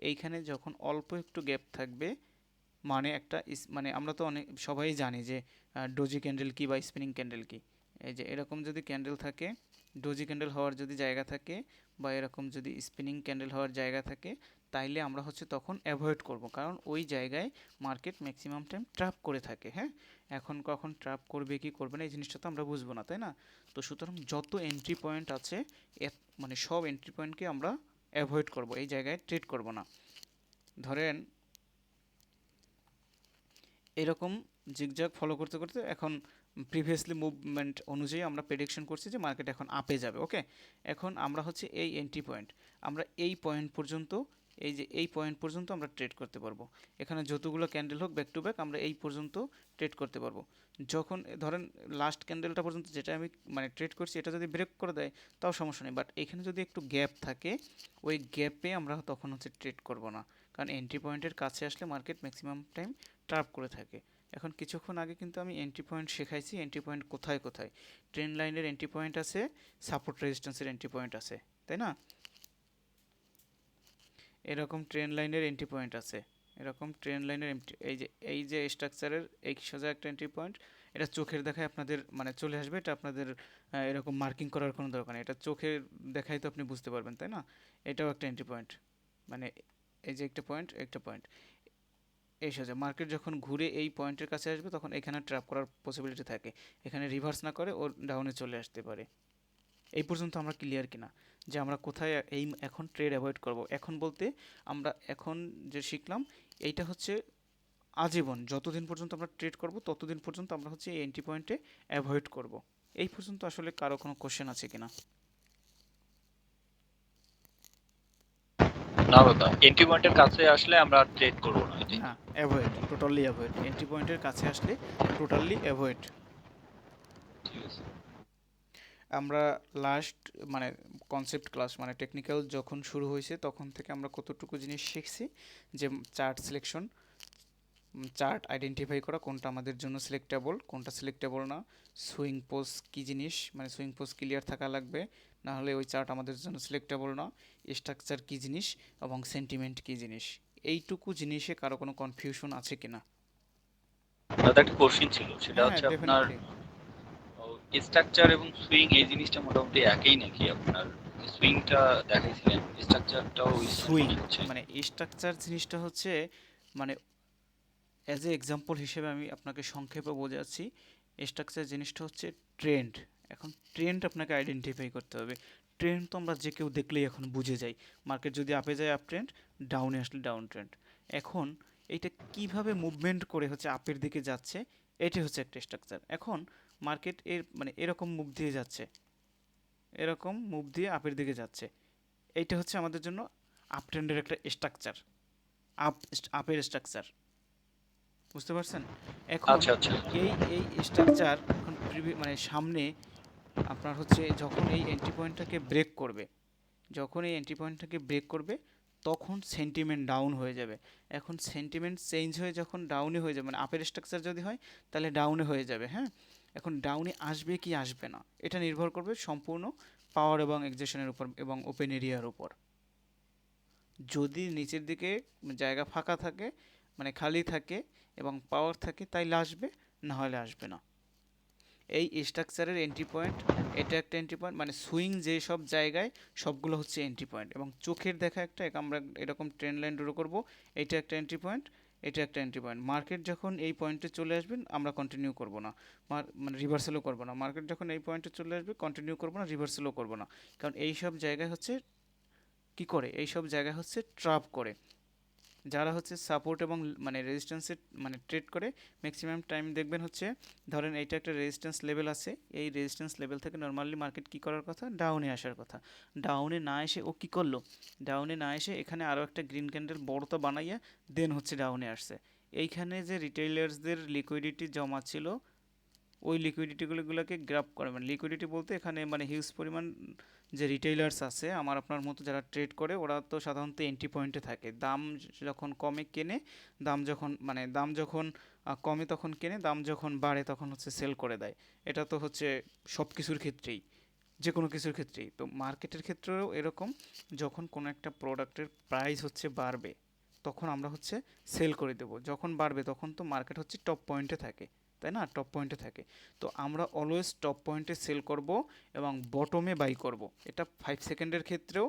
এইখানে যখন অল্প একটু গ্যাপ থাকবে, মানে একটা মানে আমরা তো অনেক সবাই জানি যে ডোজি ক্যান্ডেল কি বা স্পিনিং ক্যান্ডেল কি। এই যে এরকম যদি ক্যান্ডেল থাকে, ডোজি ক্যান্ডেল হওয়ার যদি জায়গা থাকে বা এরকম যদি স্পিনিং ক্যান্ডেল হওয়ার জায়গা থাকে, তাইলে আমরা হচ্ছে তখন অ্যাভয়েড করব, কারণ ওই জায়গায় মার্কেট ম্যাক্সিমাম টাইম ট্র্যাপ করে থাকে। হ্যাঁ, এখন কখন ট্র্যাপ করবে কি করবে না এই জিনিসটা তো আমরা বুঝবো না, তাই না? তো সুতরাং যত এন্ট্রি পয়েন্ট আছে মানে সব এন্ট্রি পয়েন্টকে আমরা অ্যাভয়েড করব, এই জায়গায় ট্রেড করব না। ধরেন এরকম জিগজ্যাগ ফলো করতে করতে এখন প্রিভিয়াসলি মুভমেন্ট অনুযায়ী আমরা প্রেডিকশন করছি যে মার্কেট এখন আপে যাবে। ওকে, এখন আমরা হচ্ছে এই এন্ট্রি পয়েন্ট, আমরা এই পয়েন্ট পর্যন্ত, এই যে এই পয়েন্ট পর্যন্ত আমরা ট্রেড করতে পারবো। এখানে যতগুলো ক্যান্ডেল হোক ব্যাক টু ব্যাক আমরা এই পর্যন্ত ট্রেড করতে পারবো। যখন ধরেন লাস্ট ক্যান্ডেলটা পর্যন্ত যেটা আমি মানে ট্রেড করছি এটা যদি ব্রেক করে দেয় তাও সমস্যা নেই, বাট এখানে যদি একটু গ্যাপ থাকে ওই গ্যাপে আমরা তখন হচ্ছে ট্রেড করব না, কারণ এন্ট্রি পয়েন্টের কাছে আসলে মার্কেট ম্যাক্সিমাম টাইম ট্র্যাপ করে থাকে। এখন কিছুক্ষণ আগে কিন্তু আমি এন্ট্রি পয়েন্ট শেখাইছি, এন্ট্রি পয়েন্ট কোথায় কোথায়, ট্রেন লাইনের এন্ট্রি পয়েন্ট আছে, সাপোর্ট রেজিস্ট্যান্সের এন্ট্রি পয়েন্ট আছে, তাই না? এরকম ট্রেন লাইনের এন্ট্রি পয়েন্ট আছে, এরকম ট্রেন লাইনের এই যে স্ট্রাকচারের এই সোজা একটা এন্ট্রি পয়েন্ট, এটা চোখের দেখায় আপনাদের মানে চলে আসবে, এটা আপনাদের এরকম মার্কিং করার কোনো দরকার নেই, এটা চোখের দেখাই তো আপনি বুঝতে পারবেন, তাই না? এটাও একটা এন্ট্রি পয়েন্ট, মানে এই যে একটা পয়েন্ট একটা পয়েন্ট, এই সোজা মার্কেট যখন ঘুরে এই পয়েন্টের কাছে আসবে তখন এখানে ট্র্যাপ করার পসিবিলিটি থাকে, এখানে রিভার্স না করে ওর ডাউনে চলে আসতে পারে। এই পর্যন্ত আমরা ক্লিয়ার কিনা যে আমরা কোথায় এই এখন ট্রেড অ্যাভয়েড করব? এখন বলতে আমরা এখন যে শিখলাম এইটা হচ্ছে আজীবন যতদিন পর্যন্ত আমরা ট্রেড করব ততদিন পর্যন্ত আমরা হচ্ছে এই এন্ট্রি পয়েন্টে অ্যাভয়েড করব। এই পর্যন্ত আসলে কারো কোনো কোশ্চেন আছে কিনা? না দাদা, এন্ট্রি পয়েন্টের কাছে আসলে আমরা ট্রেড করবো না, এটাই না, তো? অ্যাভয়েড, টোটালি অ্যাভয়েড, এন্ট্রি পয়েন্টের কাছে আসলে টোটালি অ্যাভয়েড। ঠিক আছে। আমরা লাস্ট মানে কনসেপ্ট ক্লাস মানে টেকনিক্যাল যখন শুরু হয়েছে তখন থেকে আমরা কতটুকু জিনিস শিখছি, যে চার্ট সিলেকশন, চার্ট আইডেন্টিফাই করা কোনটা আমাদের জন্য সিলেক্টেবল কোনটা সিলেক্টেবল না, সুইং পোজ কী জিনিস, মানে সুইং পোজ ক্লিয়ার থাকা লাগবে, না হলে ওই চার্ট আমাদের জন্য সিলেক্টেবল না, স্ট্রাকচার কী জিনিস এবং সেন্টিমেন্ট কী জিনিস, এইটুকু জিনিসে কারো কোনো কনফিউশন আছে কিনা? দাদা একটা কোশ্চেন ছিল, সেটা হ্যাঁ হচ্ছে আপনার ডেফিনেটলি। স্ট্রাকচার এবং সুইং এই জিনিসটা মোটামুটি একই নাকি? আপনার সুইংটা দেখাইছিলেন, স্ট্রাকচারটাও ওই সেম সুইং মনে হচ্ছে। মানে স্ট্রাকচার জিনিসটা হচ্ছে মানে অ্যাজ এ এক্সাম্পল হিসেবে আমি আপনাকে সংক্ষেপে বোঝাচ্ছি, স্ট্রাকচার জিনিসটা হচ্ছে ট্রেন্ড। এখন ট্রেন্ড আপনাকে আইডেন্টিফাই করতে হবে। ট্রেন্ড তো আমরা যে কেউ দেখলেই এখন বুঝে যাই, মার্কেট যদি আপে যায় আপ ট্রেন্ড, ডাউনে আসলে ডাউন ট্রেন্ড। এখন এইটা কিভাবে মুভমেন্ট করে হচ্ছে আপের দিকে যাচ্ছে, এটি হচ্ছে একটা স্ট্রাকচার। এখন মার্কেট এর মানে এরকম মুভ দিয়ে যাচ্ছে, এরকম মুভ দিয়ে আপের দিকে যাচ্ছে, এইটা হচ্ছে আমাদের জন্য আপ ট্রেন্ডের একটা স্ট্রাকচার, আপ আপের স্ট্রাকচার। বুঝতে পারছেন? এখন আচ্ছা আচ্ছা। এই স্ট্রাকচার এখন মানে সামনে আপনার হচ্ছে যখন এই এন্ট্রি পয়েন্টটাকে ব্রেক করবে, যখন এই এন্ট্রি পয়েন্টটাকে ব্রেক করবে তখন সেন্টিমেন্ট ডাউন হয়ে যাবে। এখন সেন্টিমেন্ট চেঞ্জ হয়ে যখন ডাউনে হয়ে যাবে, মানে আপের স্ট্রাকচার যদি হয় তাহলে ডাউনে হয়ে যাবে, হ্যাঁ। এখন ডাউনে আসবে কি আসবে না এটা নির্ভর করবে সম্পূর্ণ পাওয়ার এবং এক্সেশনের উপর এবং ওপেন এরিয়ার উপর। যদি নিচের দিকে জায়গা ফাঁকা থাকে মানে খালি থাকে এবং পাওয়ার থাকে তাইলে আসবে, না হলে আসবে না। এই স্ট্রাকচারের এন্ট্রি পয়েন্ট, এটা একটা এন্ট্রি পয়েন্ট, মানে সুইং যে সব জায়গায় সবগুলো হচ্ছে এন্ট্রি পয়েন্ট, এবং চোখের দেখা একটা আমরা এরকম ট্রেন্ড লাইন ড্র করব, এটা একটা এন্ট্রি পয়েন্ট, এটা একটা এন্ট্রি পয়েন্ট। মার্কেট যখন এই পয়েন্টে চলে আসবেন আমরা কন্টিনিউ করব না, মানে রিভার্সালও করব না। মার্কেট যখন এই পয়েন্টে চলে আসবে কন্টিনিউ করব না, রিভার্সালও করব না, কারণ এই সব জায়গায় হচ্ছে কি করে, এই সব জায়গায় হচ্ছে ট্রাপ করে। যারা হচ্ছে সাপোর্ট এবং মানে রেজিস্ট্যান্সে মানে ট্রেড করে ম্যাক্সিমাম টাইম দেখবেন হচ্ছে, ধরেন এইটা একটা রেজিস্ট্যান্স লেভেল আছে, এই রেজিস্ট্যান্স লেভেল থেকে নর্মালি মার্কেট কী করার কথা, ডাউনে আসার কথা। ডাউনে না এসে ও কী করলো, ডাউনে না এসে এখানে আরও একটা গ্রিন ক্যান্ডেল বড়টা বানাইয়া দেন হচ্ছে ডাউনে আসছে। এইখানে যে রিটেইলার্সদের লিকুইডিটি জমা ছিল ওই লিকুইডিটিগুলোকে গ্র্যাব করে, মানে লিকুইডিটি বলতে এখানে মানে হিউজ পরিমাণ যে রিটেইলার্স আছে আমার আপনার মতো যারা ট্রেড করে, ওরা তো সাধারণত এন্ট্রি পয়েন্টে থাকে, দাম যখন কমে কেনে, দাম যখন মানে দাম যখন কমে তখন কেনে, দাম যখন বাড়ে তখন হচ্ছে সেল করে দেয়। এটা তো হচ্ছে সব কিছুর ক্ষেত্রেই, যে কোনো কিছুর ক্ষেত্রেই। তো মার্কেটের ক্ষেত্রেও এরকম, যখন কোনো একটা প্রোডাক্টের প্রাইস হচ্ছে বাড়বে তখন আমরা হচ্ছে সেল করে দেবো, যখন বাড়বে তখন তো মার্কেট হচ্ছে টপ পয়েন্টে থাকে, তাই না, টপ পয়েন্টে থাকে। তো আমরা অলওয়েজ টপ পয়েন্টে সেল করব এবং বটমে বাই করব, এটা 5 সেকেন্ডের ক্ষেত্রেও,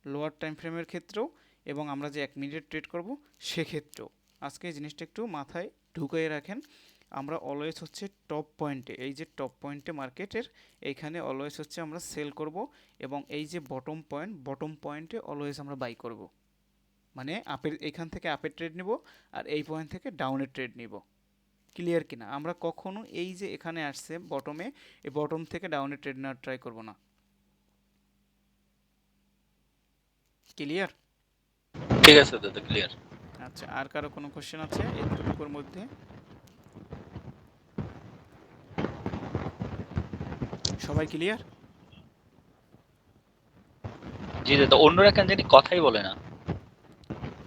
লোয়ার টাইম ফ্রেমের ক্ষেত্রেও, এবং আমরা যে 1 মিনিট ট্রেড করব সেক্ষেত্রেও। আজকে এই জিনিসটা একটু মাথায় ঢুকিয়ে রাখেন, আমরা অলওয়েজ হচ্ছে টপ পয়েন্টে, এই যে টপ পয়েন্টে মার্কেটের এইখানে অলওয়েজ হচ্ছে আমরা সেল করব, এবং এই যে বটম পয়েন্ট, বটম পয়েন্টে অলওয়েজ আমরা বাই করব, মানে আপের এখান থেকে আপের ট্রেড নিব আর এই পয়েন্ট থেকে ডাউনের ট্রেড নিব। ক্লিয়ার কিনা? আমরা কখনো এই যে এখানে আসছে বটমে, এই বটম থেকে ডাউনে ট্রেড নেওয়ার ট্রাই করব না। ক্লিয়ার? ঠিক আছে দাদা, ক্লিয়ার। আচ্ছা, আর কারো কোনো কোশ্চেন আছে এতটুকুর মধ্যে? সবাই ক্লিয়ার? জি দাদা, অন্যরা কেন জানি কথাই বলে না,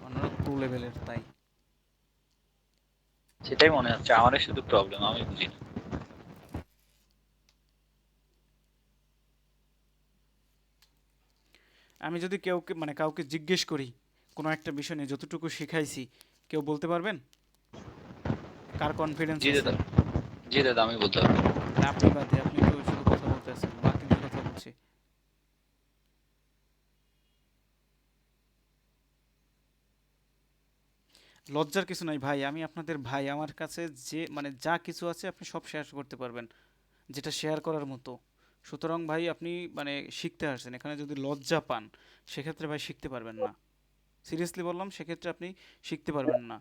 অন্যরা প্রো লেভেলের তাই। সেটাই মনে হচ্ছে আমারই শুধু প্রবলেম, আমি বুঝি না। আমি যদি কেউকে মানে কাউকে জিজ্ঞেস করি কোনো একটা বিষয় নিয়ে যতটুকু শিখাইছি, কেউ বলতে পারবেন কার কনফিডেন্স জি আছে? দাদা, জি দাদা, আমি বলতে পারবো। মানে আপনি বাদে, আপনি তো শুধু কথা বলতেছেন, বাকিদের কথা বলছি। লজ্জার কিছু নাই ভাই, আমি আপনাদের ভাই, আমার কাছে যে মানে যা কিছু আছে আপনি সব শেয়ার করতে পারবেন, যেটা শেয়ার করার মতো। সুতরাং ভাই আপনি মানে শিখতে আসছেন, এখানে যদি লজ্জা পান সেক্ষেত্রে ভাই শিখতে পারবেন না। সিরিয়াসলি বললাম, সেক্ষেত্রে আপনি শিখতে পারবেন না।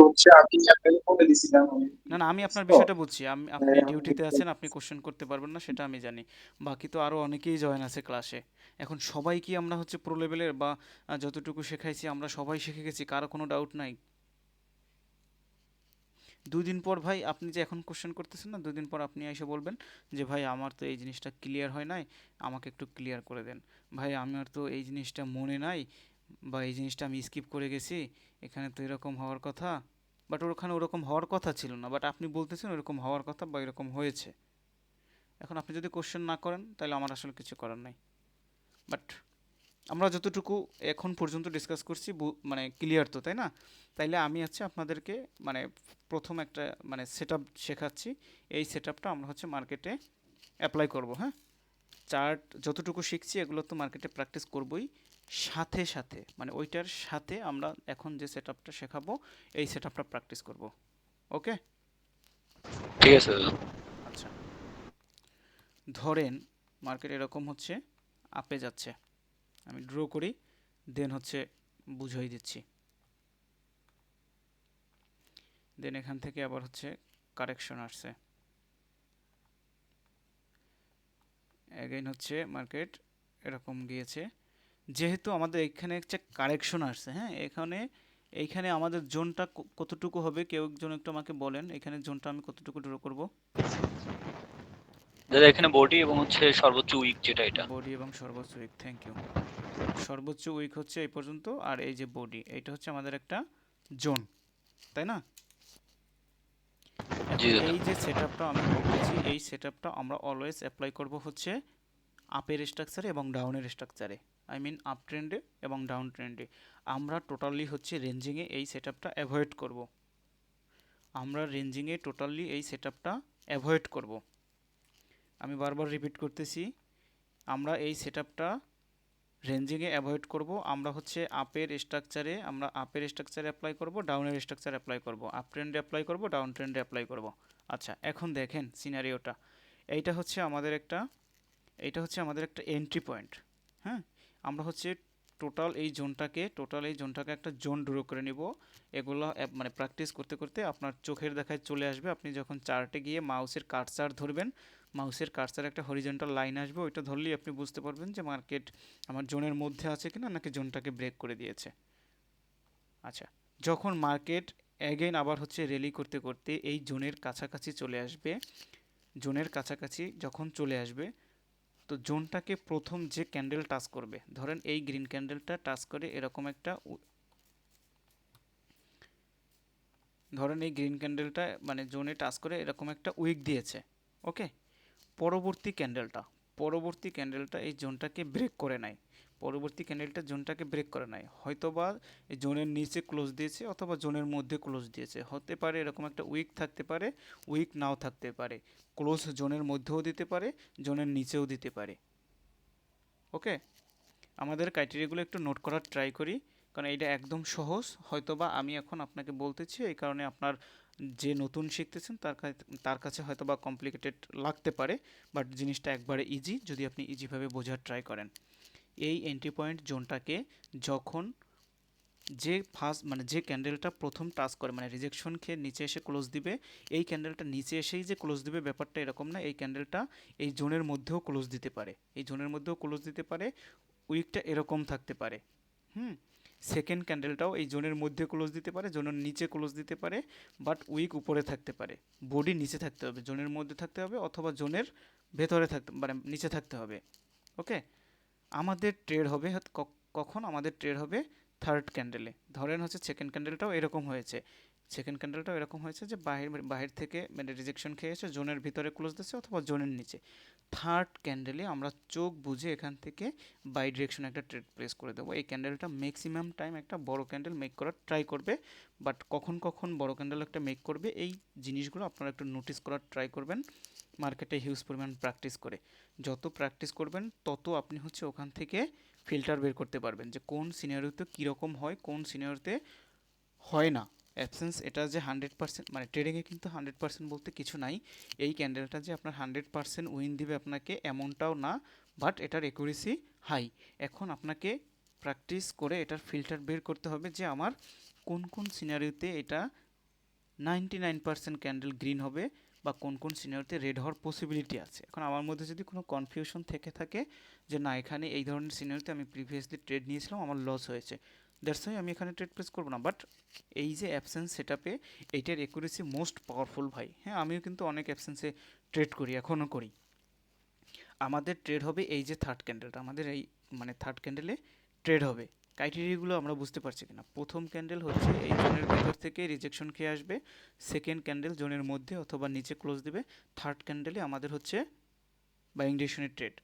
হচ্ছে আমি আপনাকে বলে দিছিলাম আমি না না, আমি আপনার তো বিষয়টা বুঝছি। আপনি আমি ডিউটিতে আছেন, আপনি কোশ্চেন করতে পারবেন না, সেটা আমি জানি। বাকি তো আরো অনেকেই জয়েন আছে ক্লাসে। এখন সবাই কি আমরা হচ্ছে প্রো লেভেলের, বা যতটুকু শেখাইছি আমরা সবাই শিখে গেছি, কারো কোনো ডাউট নাই? 2 দিন পর ভাই, আপনি যে এখন কোশ্চেন করতেছেন না, 2 দিন পর আপনি এসে বলবেন যে ভাই আমার তো এই জিনিসটা ক্লিয়ার হয় নাই, আমাকে একটু ক্লিয়ার করে দেন। ভাই আমার তো এই জিনিসটা মনে নাই, বা এই জিনিসটা আমি স্কিপ করে গেছি, এখানে তো এরকম হওয়ার কথা, বাট ওখানে ওরকম হওয়ার কথা ছিল না, বাট আপনি বলতেছেন ওরকম হওয়ার কথা বা এরকম হয়েছে। এখন আপনি যদি কোশ্চেন না করেন তাহলে আমার আসলে কিছু করার নাই। বাট আমরা যতটুকু এখন পর্যন্ত ডিসকাস করছি মানে ক্লিয়ার তো, তাই না? তাইলে আমি হচ্ছে আপনাদেরকে মানে প্রথম একটা মানে সেট আপ শেখাচ্ছি। এই সেট আপটা আমরা হচ্ছে মার্কেটে অ্যাপ্লাই করব, হ্যাঁ? চার্ট যতটুকু শিখছি এগুলো তো মার্কেটে প্র্যাকটিস করবই, সাথে সাথে মানে ওইটার সাথে আমরা এখন যে সেট আপটা শেখাবো এই সেট আপটা প্র্যাকটিস করব। ওকে? ঠিক আছে দাদা। আচ্ছা, ধরেন মার্কেট এরকম হচ্ছে আপে যাচ্ছে, আমি ড্র করি, দেন হচ্ছে বুঝাই দিচ্ছি। দেন এখান থেকে আবার হচ্ছে কারেকশন আসছে, এগেইন হচ্ছে মার্কেট এরকম গিয়েছে। যেহেতু আমাদের এখানে হচ্ছে কারেকশন আসছে, হ্যাঁ, এখানে এইখানে আমাদের জোনটা কতটুকু হবে, কেউ একজন একটু আমাকে বলেন এখানে জোনটা আমি কতটুকু ড্র করব? দাদা এখানে বডি এবং হচ্ছে সর্বোচ্চ উইক যেটা এটা। বডি এবং সর্বোচ্চ উইক, থ্যাংক ইউ। সর্বোচ্চ উইক হচ্ছে এই পর্যন্ত, আর এই যে বডি, এটা হচ্ছে আমাদের একটা জোন, তাই না? জি এখন দাদা। এই যে সেটআপটা আমি বলতেছি, এই সেটআপটা আমরা অলওয়েজ অ্যাপ্লাই করব হচ্ছে আপের স্ট্রাকচারে এবং ডাউনের স্ট্রাকচারে, আই মিন আপ ট্রেন্ডে এবং ডাউন ট্রেন্ডে। আমরা টোটালি হচ্ছে রেঞ্জিংয়ে এই সেটআপটা অ্যাভয়েড করব। আমরা রেঞ্জিংয়ে টোটালি এই সেটআপটা অ্যাভয়েড করব। আমি বারবার রিপিট করতেছি, আমরা এই সেটআপটা রেঞ্জিংয়ে অ্যাভয়েড করব। আমরা হচ্ছে আপের স্ট্রাকচারে অ্যাপ্লাই করব, ডাউনের স্ট্রাকচারে অ্যাপ্লাই করব, আপ ট্রেন্ডে অ্যাপ্লাই করব, ডাউন ট্রেন্ডে অ্যাপ্লাই করব। আচ্ছা, এখন দেখেন সিনারিওটা, এইটা হচ্ছে আমাদের একটা এইটা হচ্ছে আমাদের একটা এন্ট্রি পয়েন্ট, হ্যাঁ? আমরা হচ্ছে টোটাল এই জোনটাকে একটা জোন ড্র করে নিব। এগুলো মানে প্র্যাকটিস করতে করতে আপনার চোখের দেখায় চলে আসবে। আপনি যখন চার্টে গিয়ে মাউসের কার্সার ধরবেন, মাউসের কার্সার একটা হরিজন্টাল লাইন আসবে, ওইটা ধরলেই আপনি বুঝতে পারবেন যে মার্কেট আমার জোনের মধ্যে আছে কিনা, নাকি জোনটাকে ব্রেক করে দিয়েছে। আচ্ছা, যখন মার্কেট অ্যাগেইন আবার হচ্ছে র্যালি করতে করতে এই জোনের কাছাকাছি চলে আসবে, জোনের কাছাকাছি যখন চলে আসবে, তো জোনটাকে প্রথম যে ক্যান্ডেল টাচ করবে, ধরেন এই গ্রিন ক্যান্ডেলটা টাচ করে এরকম একটা ধরেন এই গ্রিন ক্যান্ডেলটা মানে জোনে টাচ করে এরকম একটা উইক দিয়েছে, ওকে? পরবর্তী ক্যান্ডেলটা এই জোনটাকে ব্রেক করে নেয়, পরবর্তী ক্যান্ডেলটা জোনটাকে ব্রেক করে নেয়, হয়তোবা এই জোনের নিচে ক্লোজ দিয়েছে অথবা জোনের মধ্যে ক্লোজ দিয়েছে, হতে পারে এরকম একটা উইক থাকতে পারে, উইক নাও থাকতে পারে, ক্লোজ জোনের মধ্যেও দিতে পারে, জোনের নিচেও দিতে পারে। ওকে, আমাদের ক্রাইটেরিয়াগুলো একটু নোট করার ট্রাই করি, কারণ এটা একদম সহজ। হয়তোবা আমি এখন আপনাকে বলতেছি এই কারণে আপনার যে নতুন শিখতেছেন তার কাছে হয়তোবা কমপ্লিকেটেড লাগতে পারে, বাট জিনিসটা একবারে ইজি যদি আপনি ইজিভাবে বোঝার ট্রাই করেন। এই এন্ট্রি পয়েন্ট জোনটাকে যখন যে ফার্স্ট মানে যে ক্যান্ডেলটা প্রথম টাচ করে মানে রিজেকশন খেয়ে নিচে এসে ক্লোজ দিবে, এই ক্যান্ডেলটা নিচে এসেই যে ক্লোজ দিবে ব্যাপারটা এরকম না, এই ক্যান্ডেলটা এই জোনের মধ্যেও ক্লোজ দিতে পারে, এই জোনের মধ্যেও ক্লোজ দিতে পারে, উইকটা এরকম থাকতে পারে। হুম, সেকেন্ড ক্যান্ডেলটাও এই জোনের মধ্যে ক্লোজ দিতে পারে, জোনের নিচে ক্লোজ দিতে পারে, বাট উইক উপরে থাকতে পারে, বডি নিচে থাকতে হবে, জোনের মধ্যে থাকতে হবে অথবা জোনের ভেতরে থাকতে মানে নিচে থাকতে হবে। ওকে, আমাদের ট্রেড হবে কখন আমাদের ট্রেড হবে থার্ড ক্যান্ডেলে। ধরেন হচ্ছে সেকেন্ড ক্যান্ডেলটাও এরকম হয়েছে, যে বাহির বাহির থেকে মানে রিজেকশন খেয়েছে, জোনের ভিতরে ক্লোজ দিচ্ছে অথবা জোনের নিচে। থার্ড ক্যান্ডেলে আমরা চোখ বুঝে এখান থেকে বাই ডিরেকশন একটা ট্রেড প্লেস করে দেবো। এই ক্যান্ডেলটা ম্যাক্সিমাম টাইম একটা বড় ক্যান্ডেল মেক করার ট্রাই করবে, বাট কখন কখন বড় ক্যান্ডেল একটা মেক করবে এই জিনিসগুলো আপনারা একটু নোটিস করার ট্রাই করবেন মার্কেটে হিউজ পরিমাণ প্র্যাকটিস করে। যত প্র্যাকটিস করবেন তত আপনি হচ্ছে ওখান থেকে ফিল্টার বের করতে পারবেন যে কোন সিনারিওতে কীরকম হয়, কোন সিনারিওতে হয় না। অ্যাবসেন্স এটা যে 100% মানে ট্রেডিংয়ে কিন্তু 100% বলতে কিছু নাই, এই ক্যান্ডেলটা যে আপনার 100% উইন দিবে আপনাকে এমনটাও না, বাট এটার অ্যাকুরেসি হাই। এখন আপনাকে প্র্যাকটিস করে এটার ফিল্টার বের করতে হবে যে আমার কোন কোন সিনারিওতে এটা 99% ক্যান্ডেল গ্রিন হবে বা কোন কোন সিনারিওতে রেড হওয়ার পসিবিলিটি আছে। এখন আমার মধ্যে যদি কোনো কনফিউশন থেকে থাকে যে না এখানে এই ধরনের সিনারিওতে আমি প্রিভিয়াসলি ট্রেড নিয়েছিলাম আমার লস হয়েছে, দ্যাটস ওয়াই আমি এখানে ট্রেড প্লেস করবো না। বাট এই যে অ্যাবসেন্স সেটআপে এইটার একুরেসি মোস্ট পাওয়ারফুল ভাই। হ্যাঁ, আমিও কিন্তু অনেক অ্যাবসেন্সে ট্রেড করি, এখনও করি। আমাদের ট্রেড হবে এই যে থার্ড ক্যান্ডেলটা, আমাদের এই মানে থার্ড ক্যান্ডেলে ট্রেড হবে। ক্রাইটেরিয়াগুলো আমরা বুঝতে পারছি কিনা। প্রথম ক্যান্ডেল হচ্ছে এই জোনের ভেতর থেকে রিজেকশন খেয়ে আসবে, সেকেন্ড ক্যান্ডেল জোনের মধ্যে অথবা নিচে ক্লোজ দিবে, থার্ড ক্যান্ডেলে আমাদের হচ্ছে বাইং ডিরেকশনের ট্রেড।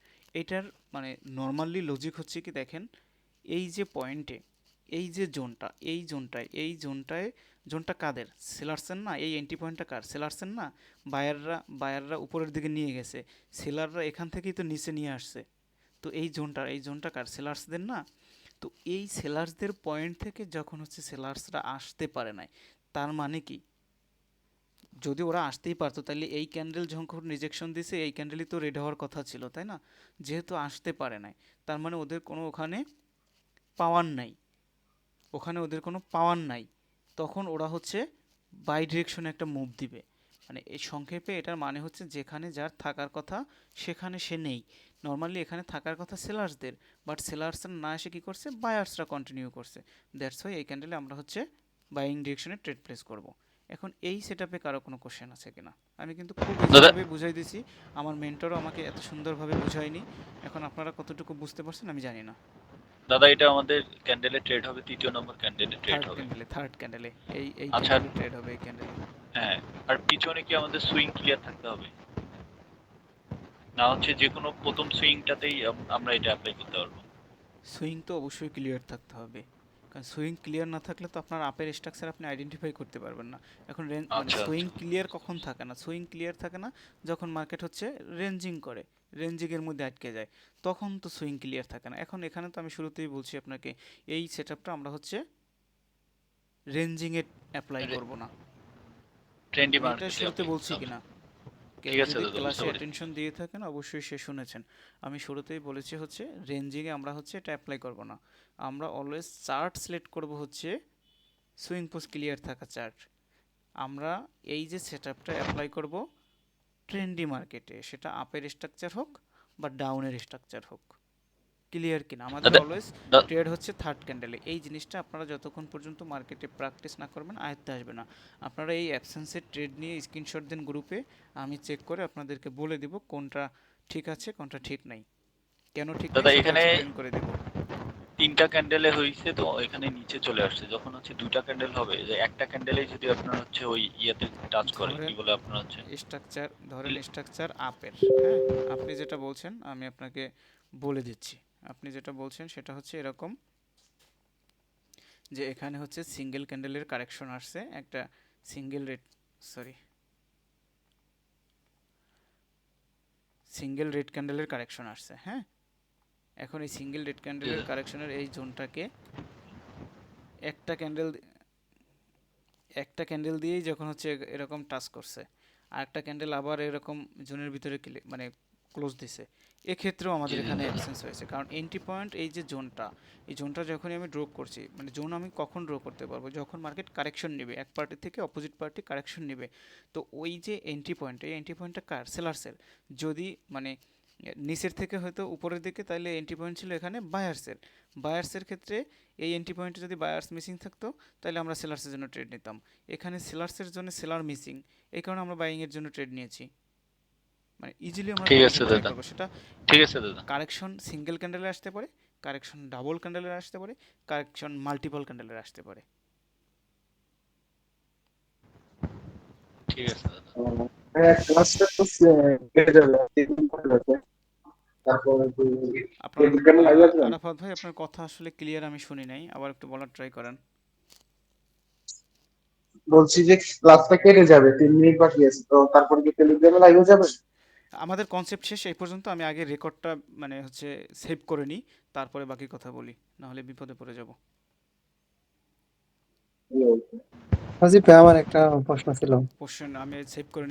এটার মানে নর্মালি লজিক হচ্ছে কি দেখেন, এই যে পয়েন্টে এই যে জোনটা, এই জোনটায় জোনটা কাদের? সেলার্সের না? এই এন্ট্রি পয়েন্টটা কার? সেলার্সের না? বায়াররা উপরের দিকে নিয়ে গেছে, সেলাররা এখান থেকেই তো নিচে নিয়ে আসছে। তো এই জোনটা কার? সেলার্সদের না? তো এই সেলার্সদের পয়েন্ট থেকে যখন হচ্ছে সেলার্সরা আসতে পারে নাই, তার মানে কি যদি ওরা আসতেই পারতো তাহলে এই ক্যান্ডেল যখন রিজেকশন দিছে এই ক্যান্ডেলই তো রেড হওয়ার কথা ছিল, তাই না? যেহেতু আসতে পারে নাই, তার মানে ওদের কোনো ওখানে পাওয়ার নাই, তখন ওরা হচ্ছে বাই ডিরেকশনে একটা মুভ দিবে। মানে এই সংক্ষেপে এটার মানে হচ্ছে যেখানে যার থাকার কথা সেখানে সে নেই। নর্মালি এখানে থাকার কথা সেলার্সদের, বাট সেলার্সরা না এসে কী করছে, বায়ার্সরা কন্টিনিউ করছে। দ্যাটস ওয়াই এই ক্যান্ডেলে আমরা হচ্ছে বাইং ডিরেকশনে ট্রেড প্লেস করব। এখন এই সেটআপে কারো কোনো কোশ্চেন আছে কিনা? আমি কিন্তু খুব দাদা ইজিভাবে বুঝাই দিছি, আমার মেন্টরও আমাকে এত সুন্দরভাবে বুঝায়নি। এখন আপনারা কতটুকু বুঝতে পারছেন আমি জানি না। দাদা এটা আমাদের ক্যান্ডেলে ট্রেড হবে, তৃতীয় নম্বর ক্যান্ডেলে ট্রেড হবে। থার্ড ক্যান্ডেলে এই আচ্ছা, ক্যান্ডেলে ট্রেড হবে, এই ক্যান্ডেলে। হ্যাঁ, আর পিছনে কি আমাদের সুইং ক্লিয়ার থাকতে হবে, না হচ্ছে যে কোনো প্রথম সুইংটাতেই আমরা এটা অ্যাপ্লাই করতে পারবো? সুইং তো অবশ্যই ক্লিয়ার থাকতে হবে, কারণ সুইং ক্লিয়ার না থাকলে তো আপনার আপের স্ট্রাকচার আপনি আইডেন্টিফাই করতে পারবেন না। এখন মানে আচ্ছা সুইং আচ্ছা, ক্লিয়ার কখন থাকে না? সুইং ক্লিয়ার থাকে না যখন মার্কেট হচ্ছে রেঞ্জিং করে, রেঞ্জিংয়ের মধ্যে আটকে যায়, তখন তো সুইং ক্লিয়ার থাকে না। এখন এখানে তো আমি শুরুতেই বলছি আপনাকে এই সেটআপটা আমরা হচ্ছে রেঞ্জিংয়ে অ্যাপ্লাই করব না। ট্রেন্ডি আমি এটা মার্কেটে শুরুতে অ্যাপ্লাই বলছি করতে হবে। কিনা, কেউ ঠিক আছে যদি দাদা, বুঝতে ক্লাসে পেরেছি। অ্যাটেনশন দিয়ে থাকেন অবশ্যই সে শুনেছেন। আমি শুরুতেই বলেছি হচ্ছে রেঞ্জিংয়ে আমরা হচ্ছে এটা অ্যাপ্লাই করব না। আমরা অলওয়েজ চার্ট সিলেক্ট করব হচ্ছে সুইং পোস্ট ক্লিয়ার থাকা চার্ট। আমরা এই যে সেটআপটা অ্যাপ্লাই করব ট্রেন্ডি মার্কেটে, সেটা আপের স্ট্রাকচার হোক বা ডাউনের স্ট্রাকচার হোক। ক্লিয়ার কিনা? আমাদের দাদা অলওয়েজ দা- ট্রেড হচ্ছে থার্ড ক্যান্ডেলে। এই জিনিসটা আপনারা যতক্ষণ পর্যন্ত মার্কেটে প্র্যাকটিস না করবেন আয়ত্তে আসবে না। আপনারা এই অ্যাবসেন্সের ট্রেড নিয়ে স্ক্রিনশট দেন গ্রুপে, আমি চেক করে আপনাদেরকে বলে দিব কোনটা ঠিক আছে কোনটা ঠিক নাই, কেন ঠিক নাই দাদা সেটা এখানে এক্সপ্লেন করে দেব। তিনটা ক্যান্ডেলে হয়েছে তো এখানে নিচে চলে আসছে, যখন হচ্ছে দুইটা ক্যান্ডেল হবে, যে একটা ক্যান্ডেলেই যদি আপনার হচ্ছে ওই ইয়েতে টাচ করে, কি ধরেন বলে আপনার হচ্ছে স্ট্রাকচার আপের, হ্যাঁ, আপনি যেটা বলছেন আমি আপনাকে বলে দিচ্ছি। আপনি যেটা বলছেন সেটা হচ্ছে এরকম যে এখানে হচ্ছে সিঙ্গেল ক্যান্ডেলের কারেকশন আসছে, একটা single red sorry single red ক্যান্ডেলের কারেকশন আসছে, হ্যাঁ। এখন এই সিঙ্গেল রেড ক্যান্ডেলের কারেকশনের এই জোনটাকে একটা ক্যান্ডেল একটা ক্যান্ডেল দিয়েই যখন হচ্ছে এরকম টাচ করছে, আর একটা ক্যান্ডেল আবার এরকম জোনের ভিতরে মানে ক্লোজ দিছে, এক্ষেত্রেও আমাদের এখানে অ্যাবসেন্স হয়েছে। কারণ এন্ট্রি পয়েন্ট এই যে জোনটা, এই জোনটা যখনই আমি ড্র করছি, মানে জোন আমি কখন ড্র করতে পারবো? যখন মার্কেট কারেকশন নেবে, এক পার্টি থেকে অপোজিট পার্টি কারেকশন নেবে। তো ওই যে এন্ট্রি পয়েন্ট, এই এন্ট্রি পয়েন্টটা কার? সেলার্সের। যদি মানে নিচের থেকে হয়তো উপরের দিকে, তাহলে এন্ট্রি পয়েন্ট ছিল এখানে বায়ার্সের। বায়ার্সের ক্ষেত্রে এই এন্ট্রি পয়েন্টে যদি বায়ার্স মিসিং থাকতো তাহলে আমরা সেলার্সের জন্য ট্রেড নিতাম। এখানে সেলার্সের জন্য সেলার মিসিং, এই কারণে আমরা বাইংয়ের জন্য ট্রেড নিয়েছি। মানে ইজিলি আমরা ঠিক ট্রেড আছে অ্যাপ্লাই দাদা, করবো। সেটা ঠিক আছে দাদা, কারেকশন সিঙ্গেল ক্যান্ডেলে আসতে পারে, কারেকশন ডাবল ক্যান্ডেলে আসতে পারে, কারেকশন মাল্টিপল ক্যান্ডেলে আসতে পারে। ঠিক আছে দাদা। হ্যাঁ, ক্লাসটা তো কেটে যাবে 3 দিন পরে যাবে। তারপরে আপনার টেলিগ্রামে লাইভ আসবেন? আরাফাত ভাই, আপনার কথা আসলে ক্লিয়ার আমি শুনি নাই, আবার একটু বলার ট্রাই করেন। বলছি যে ক্লাসটা কেটে যাবে, 3 মিনিট বাকি আছে, তো তারপরে কি টেলিগ্রামে লাইভ যাবে? আমাদের কনসেপ্ট শেষ এই পর্যন্ত, আমি আগে রেকর্ডটা মানে হচ্ছে সেভ করে নিই, তারপরে বাকি কথা বলি, নাহলে বিপদে পড়ে যাব। হাসিফ ভাই, আমার একটা প্রশ্ন ছিল। কোশ্চেন আমি সেভ করে নিই।